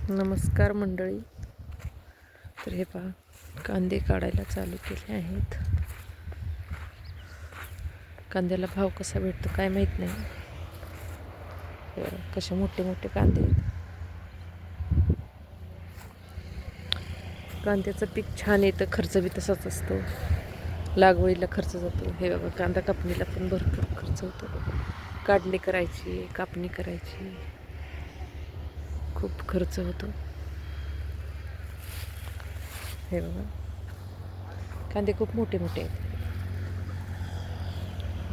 नमस्कार मंडळी. तर हे पहा, कांदे काढायला चालू केले आहेत. कांद्याला भाव कसा भेटतो काय माहीत नाही. कसे मोठे मोठे कांदे आहेत. कांद्याचं पीक छान येतं, खर्च बी तसाच असतो. लागवडीला खर्च जातो. हे बघा, कांदा कापणीला पण भरपूर खर्च होतो. काढणी करायची, कापणी करायची, खूप खर्च होतो. हे बघा, कांदे खूप मोठे मोठे आहेत.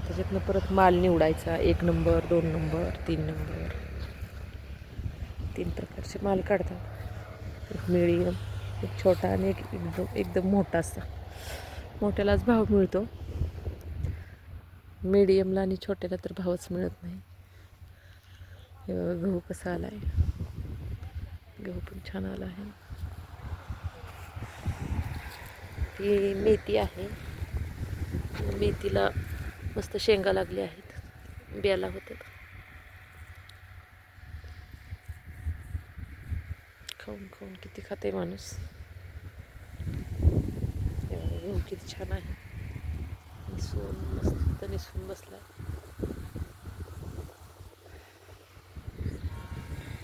त्याच्यातनं परत माल निवडायचा, 1 नंबर, 2 नंबर, 3 नंबर, 3 प्रकारचे माल काढतात. एक मिडियम, एक छोटा आणि एक एकदम मोठा असता. मोठ्यालाच भाव मिळतो, मिडियमला आणि छोट्याला तर भावच मिळत नाही. हे बघा, गहू कसा आला आहे. गहू पण छान आला आहे. ती मेथी आहे. मेथीला मस्त शेंगा लागल्या आहेत, बियाला होतात. खाऊन खाऊन किती खाते माणूस. गहू किती छान आहे. निसून मस्त निसून बसला.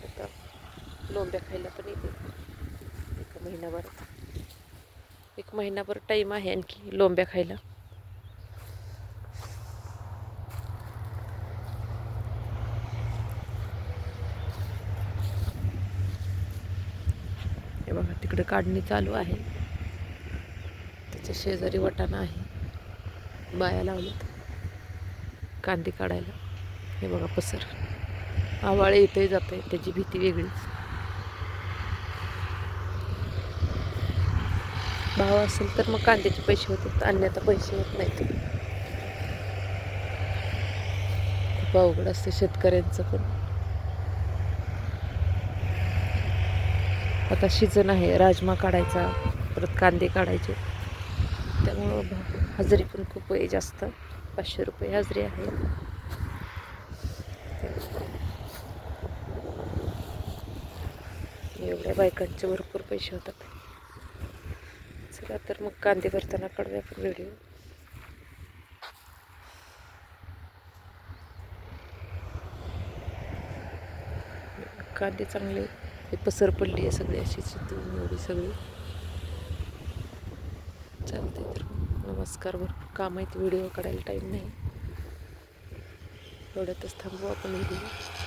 आता लोंब्या खायला पण येते. एक महिनाभर टाईम आहे आणखी लोंब्या खायला. हे बघा, तिकडे काढणी चालू आहे. त्याच्या शेजारी वाटाणा आहे. बाया लावलेत कांदे काढायला. हे बघा, पसर आवाळे येते जाते, त्याची भीती वेगळीच. भाव असेल तर मग कांद्याचे पैसे होतात, अन्यथा पैसे होत नाहीत. खूप अवघड असते शेतकऱ्यांचं पण. आता सीझन आहे, राजमा काढायचा, परत कांदे काढायचे. त्यामुळं हजेरी पण खूप आहे जास्त. 500 रुपये हजेरी आहे. एवढ्या बायकांचे भरपूर पैसे होतात. चला तर मग कांदे भरताना काढूया आपण व्हिडिओ. कांदे चांगले पसर पडली आहे सगळी, अशी चितून एवढी सगळी. चालते तर नमस्कार. भरपूर काम आहेत, व्हिडिओ काढायला टाईम नाही. एवढ्यातच थांबू आपण व्हिडिओ.